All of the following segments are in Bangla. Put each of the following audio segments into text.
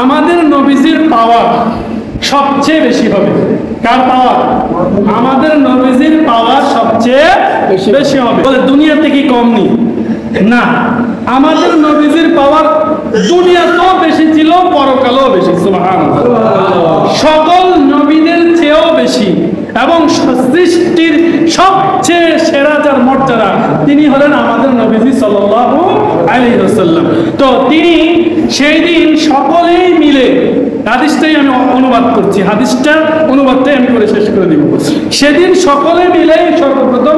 আমাদের নবীজির পাওয়ার সবচেয়ে বেশি হবে। কার পাওয়ার? আমাদের নবীজির পাওয়ার সবচেয়ে বেশি হবে। বলে দুনিয়াতে কি কম নেই? না, আমাদের নবীজির পাওয়ার দুনিয়াতেও বেশি ছিল, পরকালেও বেশি। সুবহানাল্লাহ। সকল নবীদের চেয়েও বেশি এবং সৃষ্টির সবচেয়ে সেরা যার মর্যাদা তিনি হলেন আমাদের নবীজি সাল্লাল্লাহু আলাইহি ওয়াসাল্লাম। তো তিনি সেই দিন সকলেই মিলে, হাদিসটাই আমি অনুবাদ করছি, হাদিসটার অনুবাদটাই আমি করে শেষ করে দিব। সেদিন সকলে মিলে সর্বপ্রথম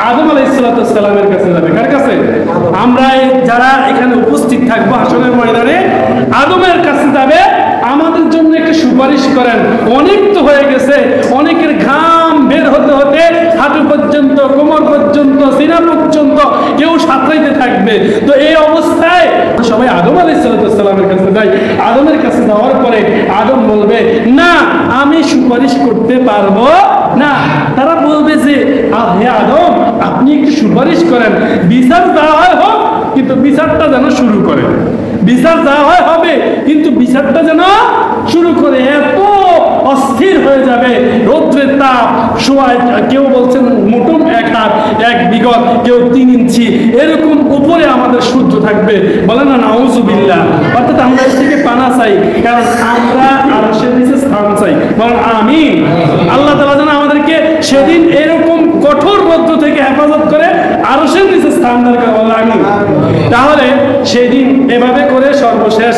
আদম আলাইহিস সালামের কাছে যাবে। কার কাছে? আমরা যারা এখানে উপস্থিত থাকবো হাসরের ময়দানে আদমের কাছে যাবে, আমাদের জন্য একটু সুপারিশ করেন। অনেক তো হয়ে গেছে, অনেকের ঘাম বের হতে হতে হাঁটু পর্যন্ত, কোমর পর্যন্ত, সিনা পর্যন্ত কেউ সাঁতরাইতে থাকবে। তো এই অবস্থায় সবাই আদম আলাইহিস সালামের কাছে যায়। আদমের কাছে যাওয়ার পরে আদম বলবে, না আমি সুপারিশ করতে পারবো না। তারা বলবে যে হে আদম, আপনি একটু সুপারিশ করেন, বিচার দেওয়া হয় হোক, কিন্তু বিচারটা যেন শুরু করে। বিচার দেওয়া হয় হবে, কিন্তু বিচারটা যেন শুরু করে। এত অস্থির হয়ে যাবে, রৌদ্রের তাপ শোয়ায়, কেউ বলছেন মোটম 1 হাত 1 বিগত, কেউ 3 ইঞ্চি, এরকম উপরে আমাদের সূর্য থাকবে। বলে না নাউযুবিল্লাহ। অর্থাৎ আমরা এর থেকে পানা চাই, কারণ আমরা আরশের নিচে স্থান চাই। বলেন আমিন। আল্লাহ তাআলা যেন আমাদেরকে সেদিন এরকম কঠোর রৌদ্র থেকে হেফাজত করে আরশের নিচে স্থান দান করে। বলেন আমিন। তাহলে সেদিন এভাবে করে সর্বশেষ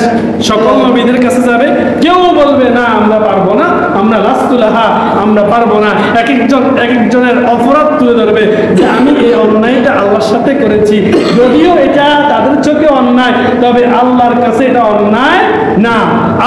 সকল নবীদের কাছে যাবে। কেউ বলবে না আমরা পারবো না, আমরা লাস্তুলাহা, আমরা পারবো না। এক একজনের অপরাধ তুলে ধরবে যে আমি এই অন্যায়টা আল্লাহর সাথে করেছি, যদিও এটা তাদের চোখে অন্যায়, তবে আল্লাহর কাছে এটা অন্যায় না।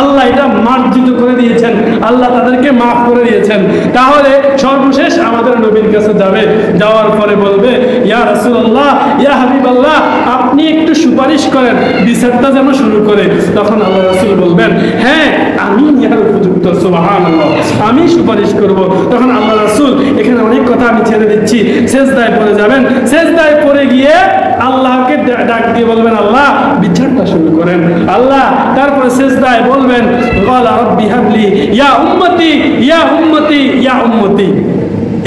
আল্লাহ এটা মার্জিত করে দিয়েছেন, আল্লাহ তাদেরকে মাফ করে দিয়েছেন। তাহলে সর্বশেষ আমাদের নবীর কাছে যাবে, যাওয়ার পরে বলবে ইয়া রাসূলুল্লাহ, ইয়া হাবিবাল্লাহ, আপনি একটু সুপারিশ করেন, বিচারটা যেন শুরু করে। তখন আল্লাহ রাসূল বলবেন, হ্যাঁ আমি ইহার উপযুক্ত। সুবহানাল্লাহ, আমি সুপারিশ করব। তখন আল্লাহ রাসূল, এখানে অনেক কথা আমি ছেড়ে দিচ্ছি, সিজদায় পড়ে যাবেন। সিজদায় পড়ে গিয়ে আল্লাহকে ডাক দিয়ে বলবেন, আল্লাহ বিচারটা শুরু করেন। আল্লাহ তারপরে সিজদায় বলবেন, ক্বালা রাব্বি হাবলি ইয়া উম্মতি ইয়া উম্মতি ইয়া উম্মতি।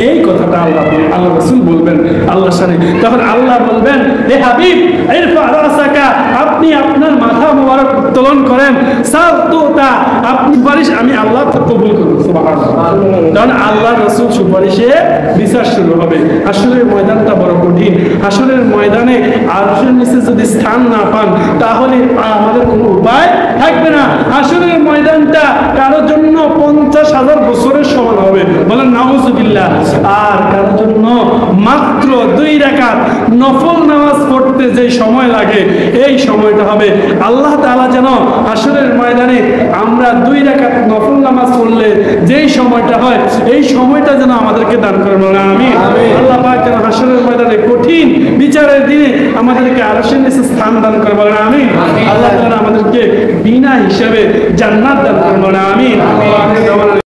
এই কথাটা আল্লাহ রাসূল বলবেন আল্লাহর সামনে। তখন আল্লাহ বলবেন, হে হাবিব ইরফা রাসাকা, আপনি আপনার মাথা মোবারক উত্তোলন করেন। সাতুতা, আপনি সুপারিশ আমি আল্লাহ কবুল করব। সুবহানাল্লাহ। কারণ আল্লাহ রাসূল সুপারিশে বিচার শুরু হবে। হাসরের ময়দানটা বড় কঠিন। হাসরের ময়দানে আরশের নিচে যদি স্থান না পান, তাহলে আমাদের কোনো উপায় থাকবে না। হাসরের ময়দানটা কারোর জন্য 50,000 বছরের সমান হবে। বলেন নাউযুবিল্লাহ। আর কারোর জন্য মাত্র 2 রাকাত নফল নামাজ পড়তে যে সময় লাগে, এই সময়টা হবে। আল্লাহ তাআলা যেন হাসরের ময়দানে আমরা 2 রাকাত নফল নামাজ পড়লে যেই সময়টা হয়, এই সময়টা যেন আমাদেরকে দান করেন। আমিন। আল্লাহ পাক যেন হাসরের ময়দানে কঠিন বিচারের দিনে আমাদেরকে আরশের নিচে স্থান দান করেন। বলেন আমিন। আল্লাহ তাআলা আমাদেরকে বিনা হিসাবে জান্নাত দান করেন। আমিন।